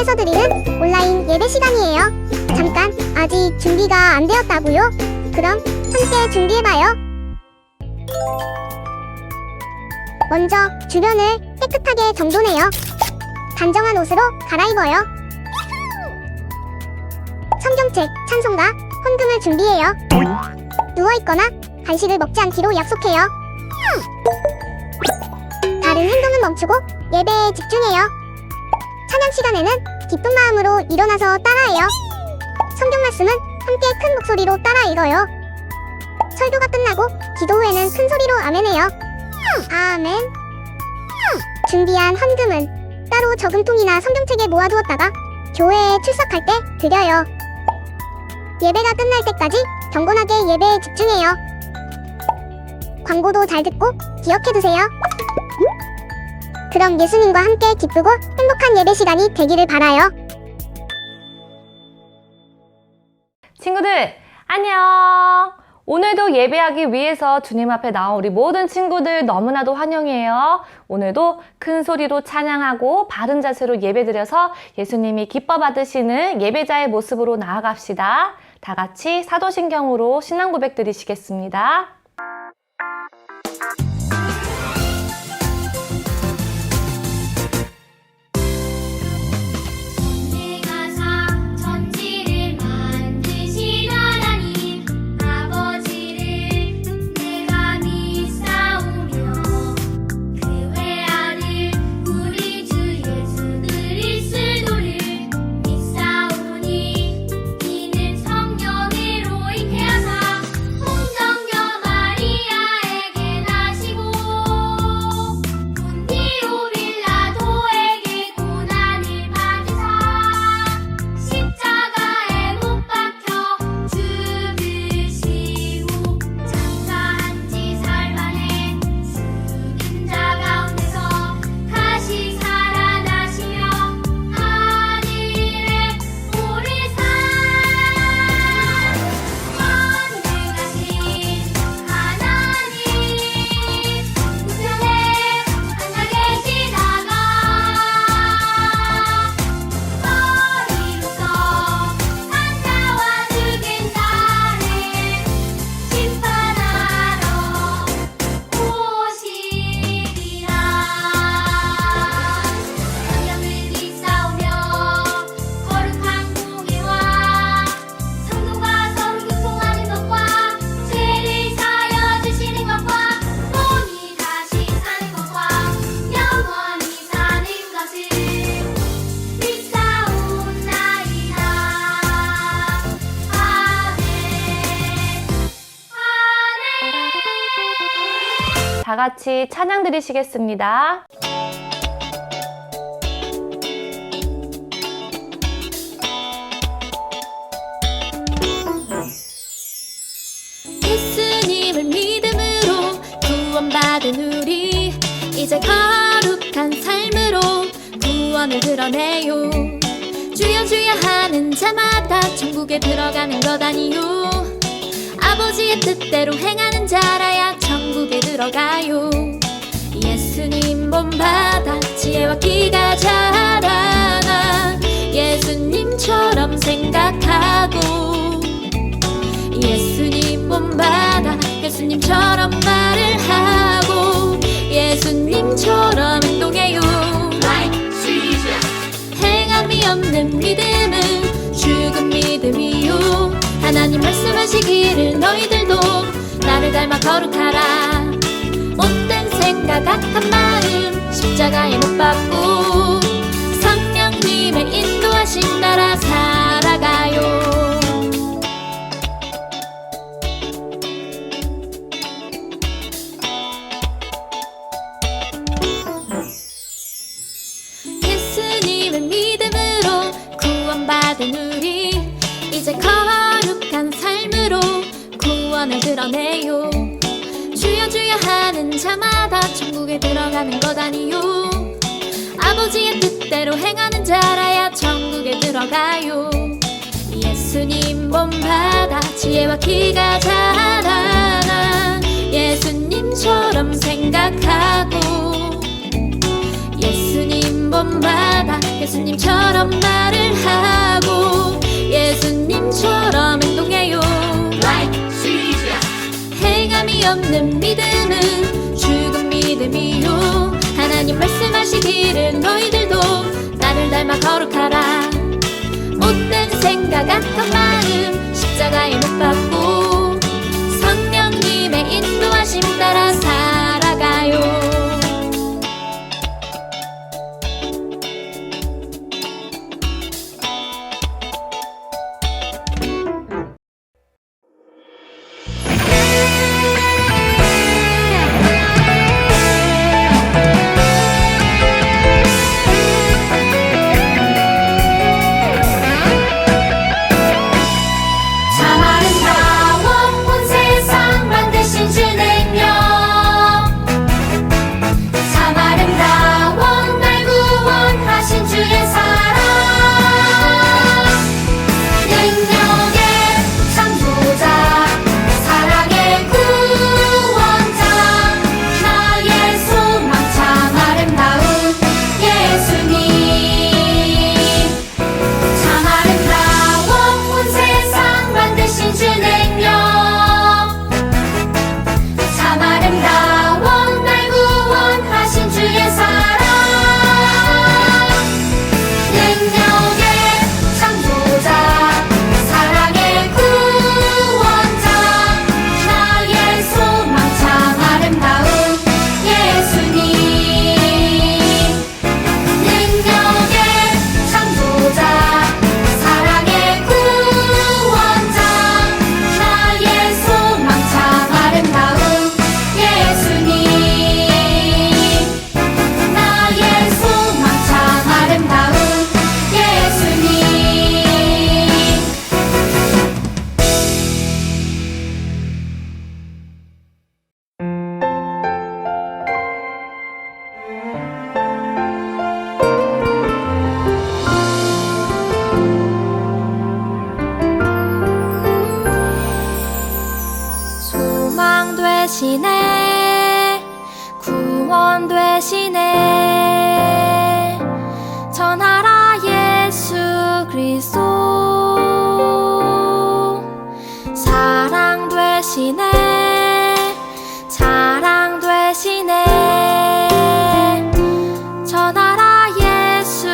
방송에서 드리는 온라인 예배 시간이에요. 잠깐, 아직 준비가 안 되었다고요? 그럼 함께 준비해봐요. 먼저 주변을 깨끗하게 정돈해요. 단정한 옷으로 갈아입어요. 성경책, 찬송가, 헌금을 준비해요. 누워있거나 간식을 먹지 않기로 약속해요. 다른 행동은 멈추고 예배에 집중해요. 찬양 시간에는 기쁜 마음으로 일어나서 따라해요. 성경 말씀은 함께 큰 목소리로 따라 읽어요. 설교가 끝나고 기도 후에는 큰 소리로 아멘해요. 아멘. 준비한 헌금은 따로 저금통이나 성경책에 모아두었다가 교회에 출석할 때 드려요. 예배가 끝날 때까지 경건하게 예배에 집중해요. 광고도 잘 듣고 기억해두세요. 그럼 예수님과 함께 기쁘고 행복한 예배 시간이 되기를 바라요. 친구들, 안녕! 오늘도 예배하기 위해서 주님 앞에 나온 우리 모든 친구들 너무나도 환영해요. 오늘도 큰 소리로 찬양하고 바른 자세로 예배드려서 예수님이 기뻐 받으시는 예배자의 모습으로 나아갑시다. 다 같이 사도신경으로 신앙 고백 드리시겠습니다. 다 같이 찬양 드리시겠습니다. 예수님을 믿음으로 구원받은 우리 이제 거룩한 삶으로 구원을 드러내요. 주여 주여 하는 자마다 천국에 들어가는 것 아니요. 아버지의 뜻대로 행하는 자라야 천국에 들어가요. 예수님 본받아 지혜와 키가 자라나 예수님처럼 생각하고 예수님 본받아 예수님처럼 말을 하고 예수님처럼 행동해요. 행함이 없는 믿음은 죽은 믿음이요. 하나님 말씀하시기를 너희들도 나를 닮아 거룩하라. 못된 생각 악한 마음 십자가에 못 박고 성령님의 인도하신 나라 살아가요. 예수님을 믿음으로 구원받은 우리 이제 거룩한 삶으로 구원을 드러내요. 주여 주여 하는 자마다 천국에 들어가는 것 아니요. 아버지의 뜻대로 행하는 자라야 천국에 들어가요. 예수님 본받아 지혜와 키가 자라나 예수님처럼 생각하고 예수님 본받아 예수님처럼 말을 하고 예수님처럼 행동해요. 행함이 없는 믿음은 죽은 믿음이요. 하나님 말씀하시기를 너희들도 나를 닮아 거룩하라. 못된 생각 악한 마음 십자가에 못 박고 성령님의 인도하심 따라 살아가요. 참 아름다워 온 세상 만드신 주 능력. 참 아름다워 날 구원하신 주의 사랑. 능력의 창조자 사랑의 구원자 나의 소망 참 아름다운 예수님. 참 아름다워 온 세상 만드신 주 능력. 참 아름다워 날 구원하신 주의 사랑. 능력의 창조자 사랑의 구원자 나의 소망 참 아름다운 예수님. 능력의 창조자 사랑의 구원자 나의 소망 참 아름다운 예수님. 나의 소망 참 아름다운 예수님. 소망 되시네 구원 되시네 전하라 예수 그리스도. 사랑 되시네 자랑 되시네 전하라 예수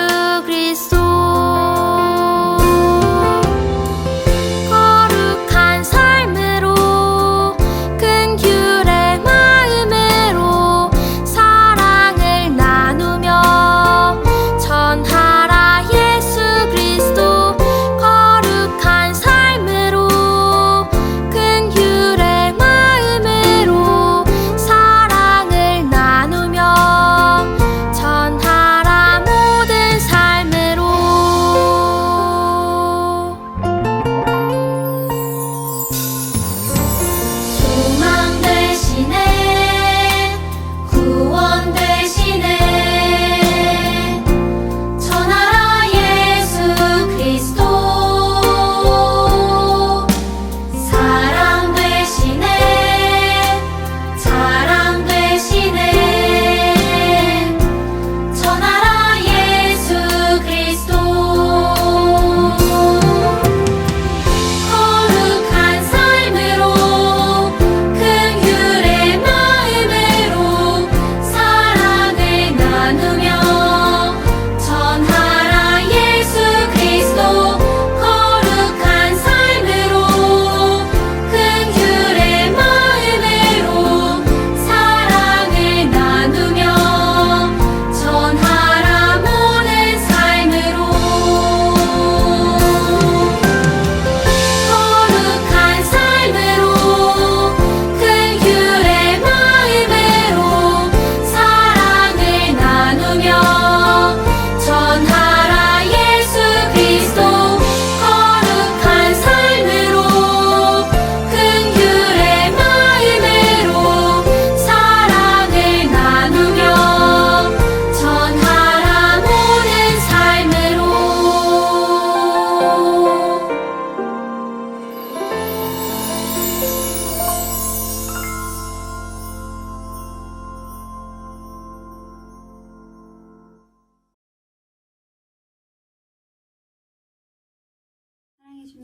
그리스도. 거룩한 삶으로 큰 규례 마음으로 사랑을 나누며 전하라 예수 그리스도. 거룩한 삶으로 큰 규례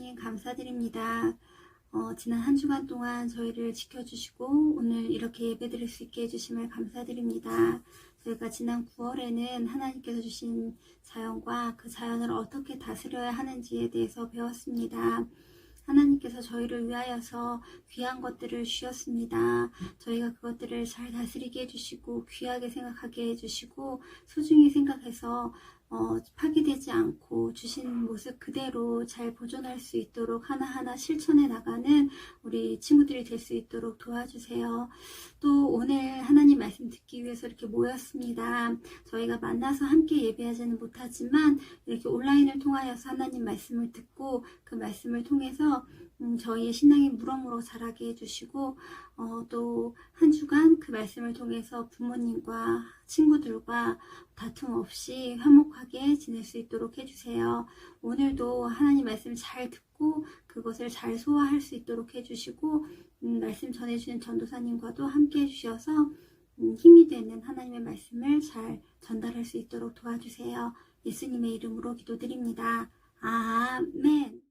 하나님 감사드립니다. 지난 한 주간 동안 저희를 지켜주시고 오늘 이렇게 예배드릴 수 있게 해주심을 감사드립니다. 저희가 지난 9월에는 하나님께서 주신 자연과 그 자연을 어떻게 다스려야 하는지에 대해서 배웠습니다. 하나님께서 저희를 위하여서 귀한 것들을 주셨습니다. 저희가 그것들을 잘 다스리게 해주시고 귀하게 생각하게 해주시고 소중히 생각해서 파괴되지 않고 주신 모습 그대로 잘 보존할 수 있도록 하나하나 실천해 나가는 우리 친구들이 될 수 있도록 도와주세요. 또 오늘 하나님 말씀 듣기 위해서 이렇게 모였습니다. 저희가 만나서 함께 예배하지는 못하지만 이렇게 온라인을 통하여서 하나님 말씀을 듣고 그 말씀을 통해서 저희의 신앙이 무럭무럭 자라게 해주시고 또 한 주간 그 말씀을 통해서 부모님과 친구들과 다툼 없이 화목하게 지낼 수 있도록 해주세요. 오늘도 하나님 말씀을 잘 듣고 그것을 잘 소화할 수 있도록 해주시고 말씀 전해주시는 전도사님과도 함께 해주셔서 힘이 되는 하나님의 말씀을 잘 전달할 수 있도록 도와주세요. 예수님의 이름으로 기도드립니다. 아멘.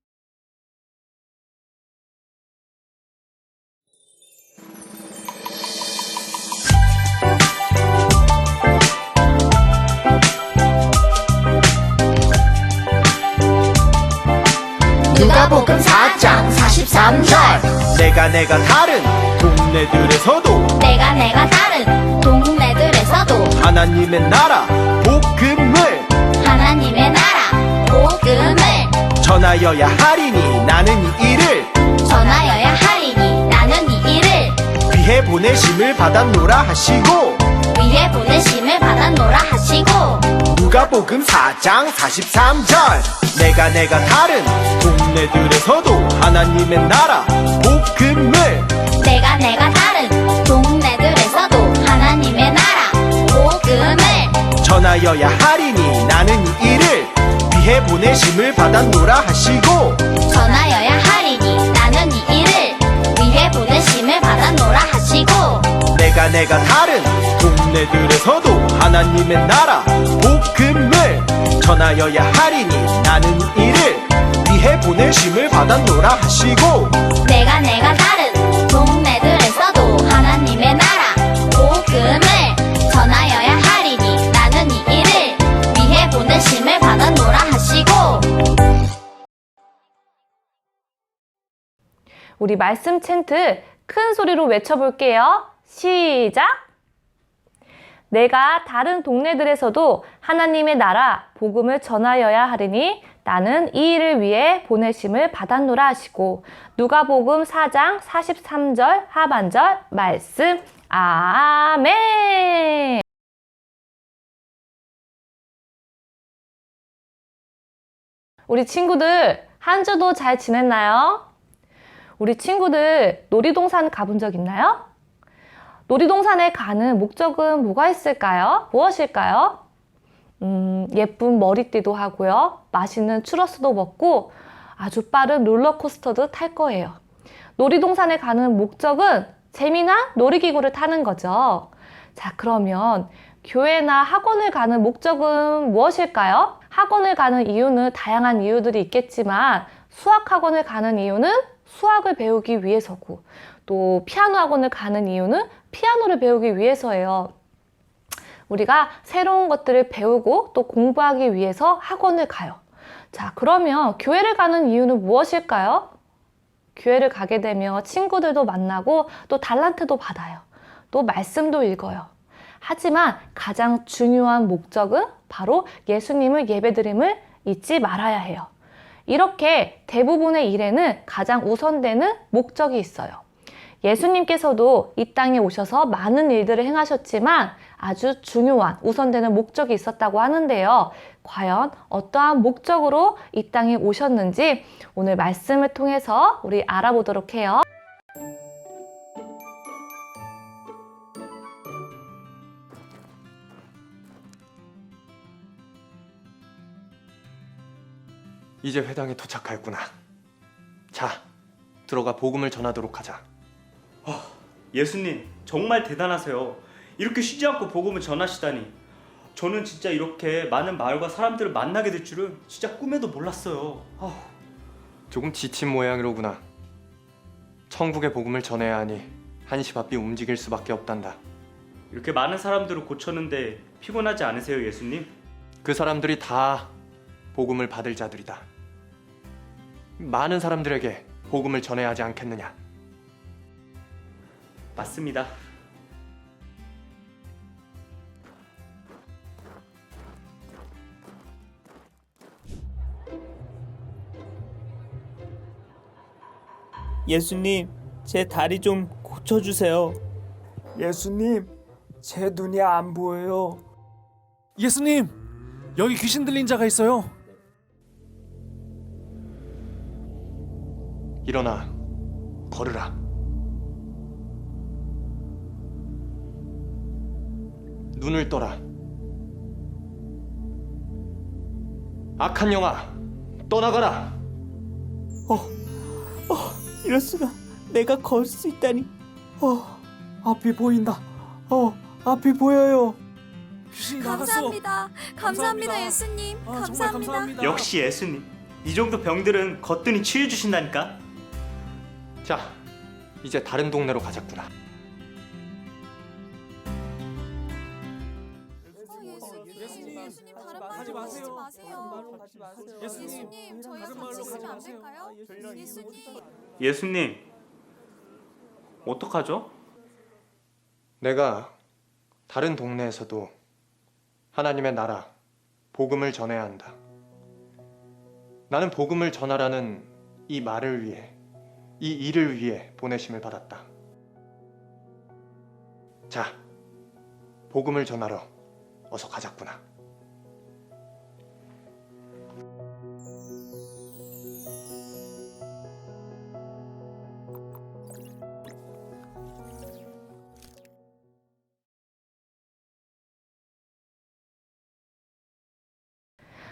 누가복음 4장 43절 내가 다른 동네들에서도 내가 다른 동네들에서도 하나님의 나라 복음을 전하여야 하리니 나는 이 일을 위해 보내심을 받았노라 하시고 누가복음 4장 43절 내가 다른 동네들에서도 하나님의 나라 복음을 내가 다른 동네들에서도 하나님의 나라 복음을 전하여야 하리니 나는 이 일을 위해 보내심을 받았노라 하시고 내가 다른 동네들에서도 하나님의 나라 복음을 전하여야 하리니 나는 이를 위해 보내심을 받았노라 하시고 내가 다른 동네들에서도 하나님의 나라 복음을 전하여야 하리니 나는 이 일을 위해 보내심을 받았노라 하시고 우리 말씀 챈트 큰 소리로 외쳐볼게요. 시작! 내가 다른 동네들에서도 하나님의 나라 복음을 전하여야 하리니 나는 이 일을 위해 보내심을 받았노라 하시고 누가복음 4장 43절 하반절 말씀 아멘. 우리 친구들 한 주도 잘 지냈나요? 우리 친구들 놀이동산 가본 적 있나요? 놀이동산에 가는 목적은 뭐가 있을까요? 무엇일까요? 예쁜 머리띠도 하고요. 맛있는 추러스도 먹고 아주 빠른 롤러코스터도 탈 거예요. 놀이동산에 가는 목적은 재미난 놀이기구를 타는 거죠. 자, 그러면 교회나 학원을 가는 목적은 무엇일까요? 학원을 가는 이유는 다양한 이유들이 있겠지만 수학학원을 가는 이유는 수학을 배우기 위해서고 또 피아노 학원을 가는 이유는 피아노를 배우기 위해서예요. 우리가 새로운 것들을 배우고 또 공부하기 위해서 학원을 가요. 자, 그러면 교회를 가는 이유는 무엇일까요? 교회를 가게 되면 친구들도 만나고 또 달란트도 받아요. 또 말씀도 읽어요. 하지만 가장 중요한 목적은 바로 예수님을 예배드림을 잊지 말아야 해요. 이렇게 대부분의 일에는 가장 우선되는 목적이 있어요. 예수님께서도 이 땅에 오셔서 많은 일들을 행하셨지만 아주 중요한 우선되는 목적이 있었다고 하는데요. 과연 어떠한 목적으로 이 땅에 오셨는지 오늘 말씀을 통해서 우리 알아보도록 해요. 이제 회당에 도착하였구나. 자, 들어가 복음을 전하도록 하자. 예수님 정말 대단하세요. 이렇게 쉬지 않고 복음을 전하시다니. 저는 진짜 이렇게 많은 마을과 사람들을 만나게 될 줄은 진짜 꿈에도 몰랐어요. 조금 지친 모양이로구나. 천국의 복음을 전해야 하니 한시 바삐 움직일 수밖에 없단다. 이렇게 많은 사람들을 고쳤는데 피곤하지 않으세요, 예수님? 그 사람들이 다 복음을 받을 자들이다. 많은 사람들에게 복음을 전해야 하지 않겠느냐? 맞습니다. 예수님, 제 다리 좀 고쳐주세요. 예수님, 제 눈이 안 보여요. 예수님, 여기 귀신 들린 자가 있어요. 일어나, 걸으라. 눈을 떠라. 악한 영아, 떠나가라. 이럴 수가. 내가 걸 수 있다니. 앞이 보인다. 앞이 보여요. 귀신이 나갔어. 감사합니다. 감사합니다, 감사합니다. 예수님. 정말 감사합니다. 감사합니다. 역시 예수님. 이 정도 병들은 거뜬히 치유해 주신다니까. 자, 이제 다른 동네로 가자꾸나. 예수님 다른 하지 말로 마세요. 하지 마세요. 예수님 저희 다른 말로 같이 하지 가면 안 마세요. 될까요? 예수님. 예수님, 어떡하죠? 내가 다른 동네에서도 하나님의 나라, 복음을 전해야 한다. 나는 복음을 전하라는 이 말을 위해, 이 일을 위해 보내심을 받았다. 자, 복음을 전하러 어서 가자꾸나.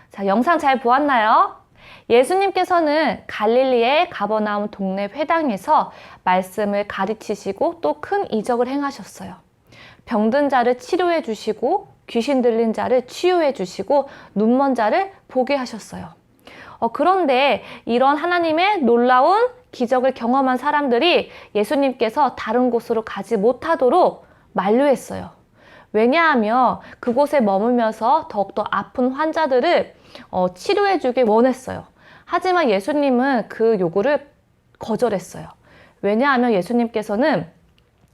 자, 영상 잘 보았나요? 예수님께서는 갈릴리의 가버나움 동네 회당에서 말씀을 가르치시고 또 큰 이적을 행하셨어요. 병든 자를 치료해 주시고 귀신 들린 자를 치유해 주시고 눈먼 자를 보게 하셨어요. 그런데 이런 하나님의 놀라운 기적을 경험한 사람들이 예수님께서 다른 곳으로 가지 못하도록 만류했어요. 왜냐하면 그곳에 머물면서 더욱더 아픈 환자들을 치료해 주길 원했어요. 하지만 예수님은 그 요구를 거절했어요. 왜냐하면 예수님께서는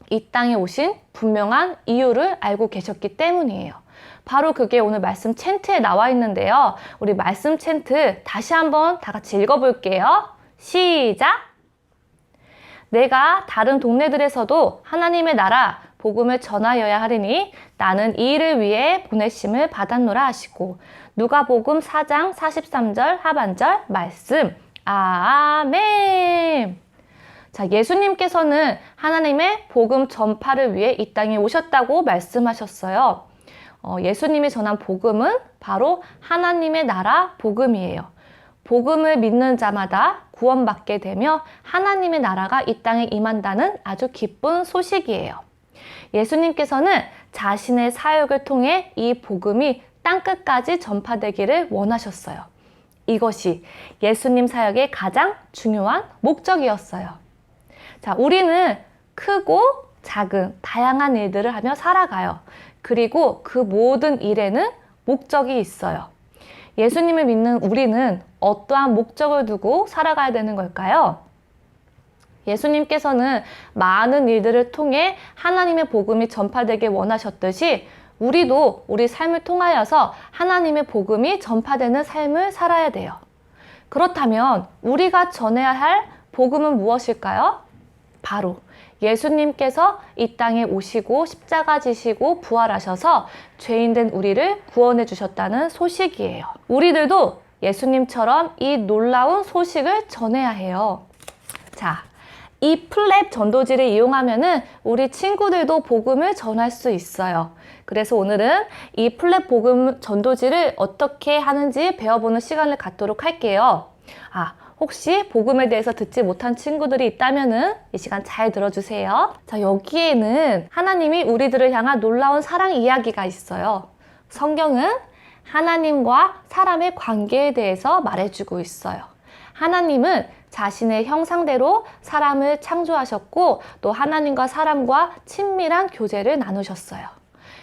이 땅에 오신 분명한 이유를 알고 계셨기 때문이에요. 바로 그게 오늘 말씀 챈트에 나와 있는데요. 우리 말씀 챈트 다시 한번 다 같이 읽어볼게요. 시작! 내가 다른 동네들에서도 하나님의 나라 복음을 전하여야 하리니 나는 이 일을 위해 보내심을 받았노라 하시고 누가복음 4장 43절 하반절 말씀. 아멘. 자, 예수님께서는 하나님의 복음 전파를 위해 이 땅에 오셨다고 말씀하셨어요. 예수님이 전한 복음은 바로 하나님의 나라 복음이에요. 복음을 믿는 자마다 구원받게 되며 하나님의 나라가 이 땅에 임한다는 아주 기쁜 소식이에요. 예수님께서는 자신의 사역을 통해 이 복음이 땅끝까지 전파되기를 원하셨어요. 이것이 예수님 사역의 가장 중요한 목적이었어요. 자, 우리는 크고 작은 다양한 일들을 하며 살아가요. 그리고 그 모든 일에는 목적이 있어요. 예수님을 믿는 우리는 어떠한 목적을 두고 살아가야 되는 걸까요? 예수님께서는 많은 일들을 통해 하나님의 복음이 전파되길 원하셨듯이 우리도 우리 삶을 통하여서 하나님의 복음이 전파되는 삶을 살아야 돼요. 그렇다면 우리가 전해야 할 복음은 무엇일까요? 바로 예수님께서 이 땅에 오시고 십자가 지시고 부활하셔서 죄인된 우리를 구원해 주셨다는 소식이에요. 우리들도 예수님처럼 이 놀라운 소식을 전해야 해요. 자, 이 플랩 전도지를 이용하면은 우리 친구들도 복음을 전할 수 있어요. 그래서 오늘은 이 플랩 복음 전도지를 어떻게 하는지 배워보는 시간을 갖도록 할게요. 혹시 복음에 대해서 듣지 못한 친구들이 있다면은 이 시간 잘 들어주세요. 자, 여기에는 하나님이 우리들을 향한 놀라운 사랑 이야기가 있어요. 성경은 하나님과 사람의 관계에 대해서 말해주고 있어요. 하나님은 자신의 형상대로 사람을 창조하셨고 또 하나님과 사람과 친밀한 교제를 나누셨어요.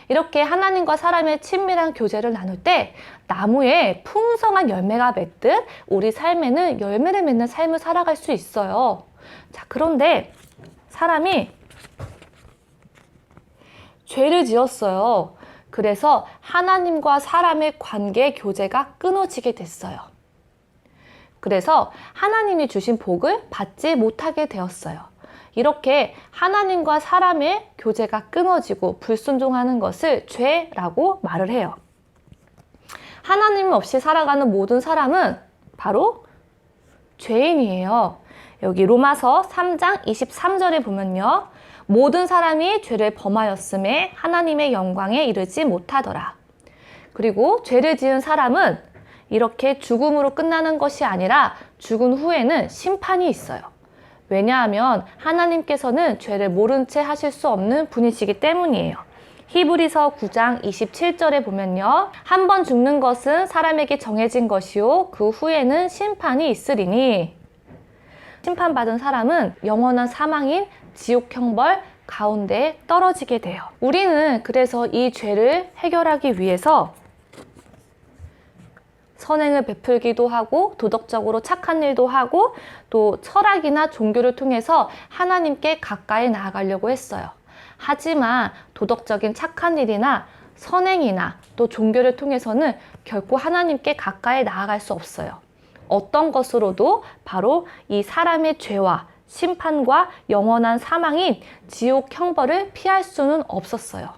이렇게 하나님과 사람의 친밀한 교제를 나눌 때 나무에 풍성한 열매가 맺듯 우리 삶에는 열매를 맺는 삶을 살아갈 수 있어요. 자, 그런데 사람이 죄를 지었어요. 그래서 하나님과 사람의 관계 교제가 끊어지게 됐어요. 그래서 하나님이 주신 복을 받지 못하게 되었어요. 이렇게 하나님과 사람의 교제가 끊어지고 불순종하는 것을 죄라고 말을 해요. 하나님 없이 살아가는 모든 사람은 바로 죄인이에요. 여기 로마서 3장 23절에 보면요. 모든 사람이 죄를 범하였음에 하나님의 영광에 이르지 못하더라. 그리고 죄를 지은 사람은 이렇게 죽음으로 끝나는 것이 아니라 죽은 후에는 심판이 있어요. 왜냐하면 하나님께서는 죄를 모른 채 하실 수 없는 분이시기 때문이에요. 히브리서 9장 27절에 보면요. 한 번 죽는 것은 사람에게 정해진 것이요 그 후에는 심판이 있으리니 심판받은 사람은 영원한 사망인 지옥 형벌 가운데 떨어지게 돼요. 우리는 그래서 이 죄를 해결하기 위해서 선행을 베풀기도 하고 도덕적으로 착한 일도 하고 또 철학이나 종교를 통해서 하나님께 가까이 나아가려고 했어요. 하지만 도덕적인 착한 일이나 선행이나 또 종교를 통해서는 결코 하나님께 가까이 나아갈 수 없어요. 어떤 것으로도 바로 이 사람의 죄와 심판과 영원한 사망인 지옥 형벌을 피할 수는 없었어요.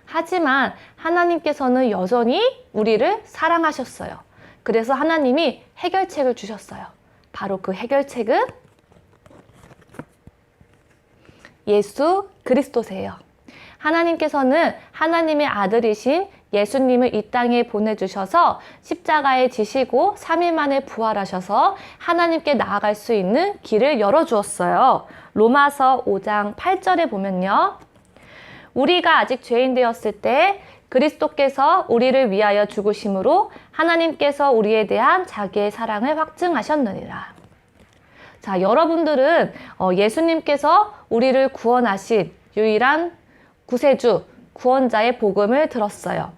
하지만 하나님께서는 여전히 우리를 사랑하셨어요. 그래서 하나님이 해결책을 주셨어요. 바로 그 해결책은 예수 그리스도세요. 하나님께서는 하나님의 아들이신 예수님을 이 땅에 보내주셔서 십자가에 지시고 3일 만에 부활하셔서 하나님께 나아갈 수 있는 길을 열어주었어요. 로마서 5장 8절에 보면요. 우리가 아직 죄인 되었을 때 그리스도께서 우리를 위하여 죽으심으로 하나님께서 우리에 대한 자기의 사랑을 확증하셨느니라. 자, 여러분들은 예수님께서 우리를 구원하신 유일한 구세주, 구원자의 복음을 들었어요.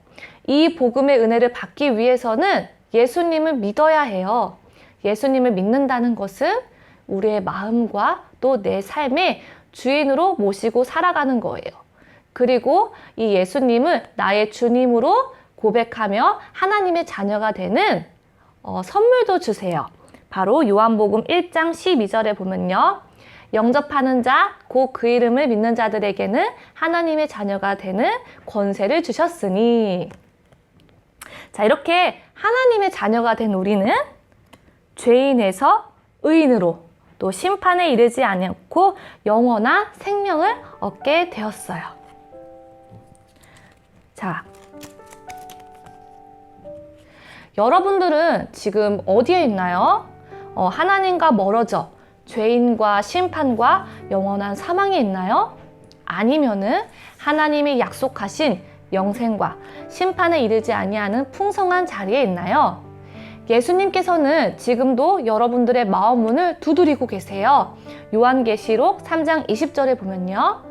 이 복음의 은혜를 받기 위해서는 예수님을 믿어야 해요. 예수님을 믿는다는 것은 우리의 마음과 또 내 삶의 주인으로 모시고 살아가는 거예요. 그리고 이 예수님을 나의 주님으로 고백하며 하나님의 자녀가 되는 선물도 주세요. 바로 요한복음 1장 12절에 보면요. 영접하는 자, 곧 그 이름을 믿는 자들에게는 하나님의 자녀가 되는 권세를 주셨으니. 자, 이렇게 하나님의 자녀가 된 우리는 죄인에서 의인으로 또 심판에 이르지 않고 영원한 생명을 얻게 되었어요. 자, 여러분들은 지금 어디에 있나요? 하나님과 멀어져 죄인과 심판과 영원한 사망에 있나요? 아니면은 하나님이 약속하신 영생과 심판에 이르지 아니하는 풍성한 자리에 있나요? 예수님께서는 지금도 여러분들의 마음 문을 두드리고 계세요. 요한계시록 3장 20절에 보면요.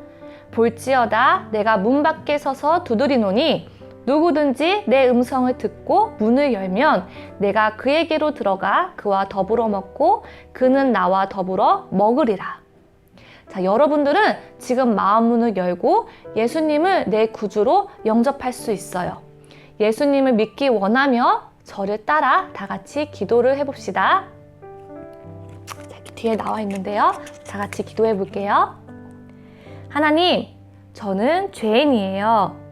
볼지어다 내가 문 밖에 서서 두드리노니 누구든지 내 음성을 듣고 문을 열면 내가 그에게로 들어가 그와 더불어 먹고 그는 나와 더불어 먹으리라. 자, 여러분들은 지금 마음 문을 열고 예수님을 내 구주로 영접할 수 있어요. 예수님을 믿기 원하며 저를 따라 다 같이 기도를 해봅시다. 자, 이렇게 뒤에 나와 있는데요. 다 같이 기도해 볼게요. 하나님, 저는 죄인이에요.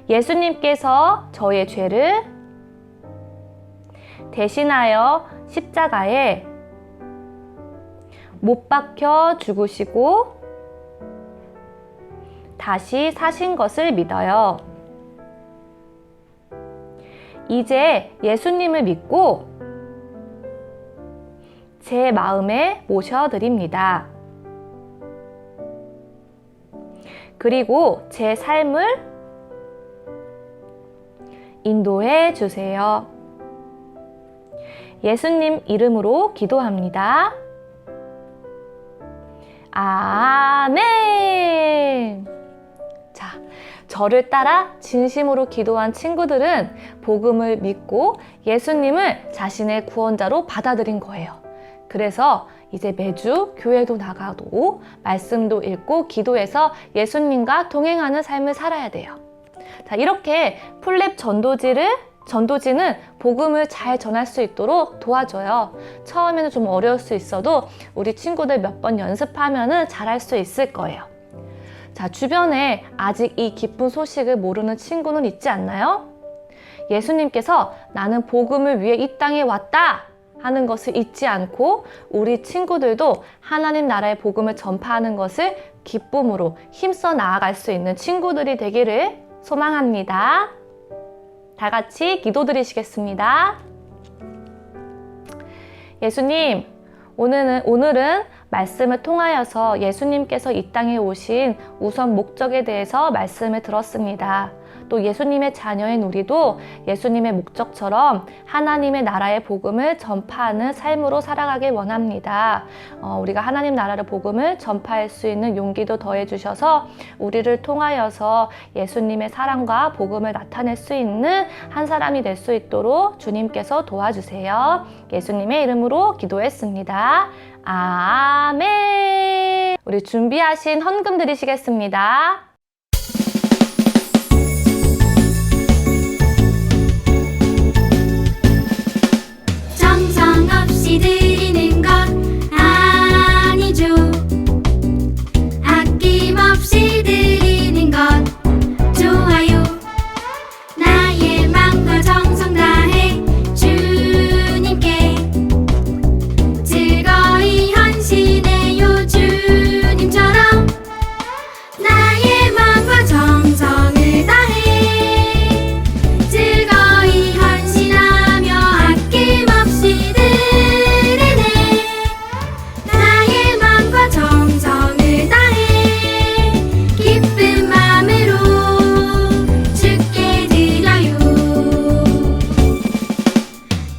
예수님께서 저의 죄를 대신하여 십자가에 못 박혀 죽으시고 다시 사신 것을 믿어요. 이제 예수님을 믿고 제 마음에 모셔드립니다. 그리고 제 삶을 인도해 주세요. 예수님 이름으로 기도합니다. 아멘. 자, 저를 따라 진심으로 기도한 친구들은 복음을 믿고 예수님을 자신의 구원자로 받아들인 거예요. 그래서 이제 매주 교회도 나가고 말씀도 읽고 기도해서 예수님과 동행하는 삶을 살아야 돼요. 자, 이렇게 풀립 전도지는 복음을 잘 전할 수 있도록 도와줘요. 처음에는 좀 어려울 수 있어도 우리 친구들 몇 번 연습하면은 잘할 수 있을 거예요. 자, 주변에 아직 이 기쁜 소식을 모르는 친구는 있지 않나요? 예수님께서 나는 복음을 위해 이 땅에 왔다 하는 것을 잊지 않고 우리 친구들도 하나님 나라의 복음을 전파하는 것을 기쁨으로 힘써 나아갈 수 있는 친구들이 되기를 소망합니다. 다 같이 기도드리시겠습니다. 예수님, 오늘은 말씀을 통하여서 예수님께서 이 땅에 오신 우선 목적에 대해서 말씀을 들었습니다. 또 예수님의 자녀인 우리도 예수님의 목적처럼 하나님의 나라의 복음을 전파하는 삶으로 살아가길 원합니다. 우리가 하나님 나라의 복음을 전파할 수 있는 용기도 더해 주셔서 우리를 통하여서 예수님의 사랑과 복음을 나타낼 수 있는 한 사람이 될 수 있도록 주님께서 도와주세요. 예수님의 이름으로 기도했습니다. 아멘. 우리 준비하신 헌금 드리시겠습니다. 없이 드리는 것 아니죠. 아낌없이 드리는 것 좋아요. 나의 마음과 정성 다해 주님께 즐거이 헌신해요. 주님처럼 나의 마음과 정성을 다해 즐거이 헌신하며 아낌없이 정성을 다해 기쁜 마음으로 주께 드려요.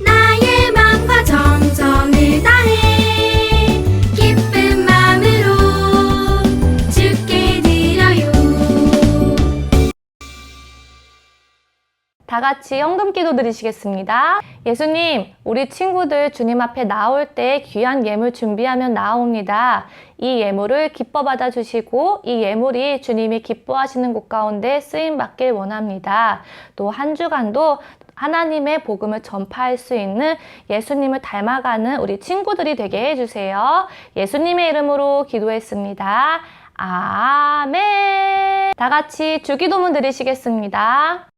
나의 마음과 정성을 다해 기쁜 마음으로 주께 드려요. 다 같이 헌금 기도 드리시겠습니다. 예수님, 우리 친구들 주님 앞에 나올 때 귀한 예물 준비하면 나옵니다. 이 예물을 기뻐 받아주시고 이 예물이 주님이 기뻐하시는 곳 가운데 쓰임받길 원합니다. 또 한 주간도 하나님의 복음을 전파할 수 있는 예수님을 닮아가는 우리 친구들이 되게 해주세요. 예수님의 이름으로 기도했습니다. 아멘. 다 같이 주기도문 드리시겠습니다.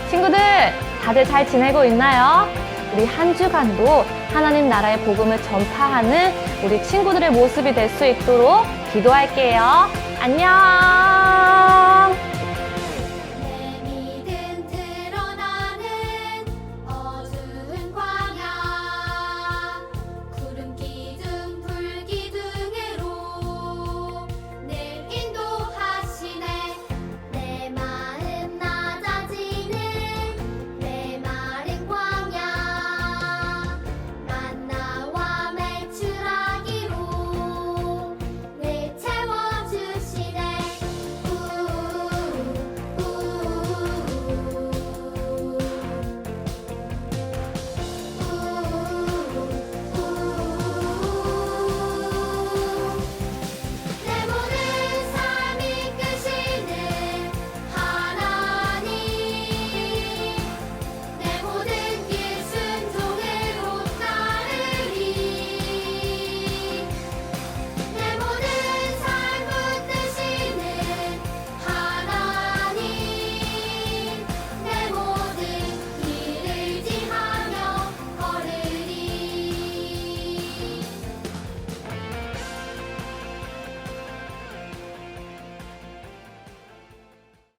친구들, 다들 잘 지내고 있나요? 우리 한 주간도 하나님 나라의 복음을 전파하는 우리 친구들의 모습이 될 수 있도록 기도할게요. 안녕!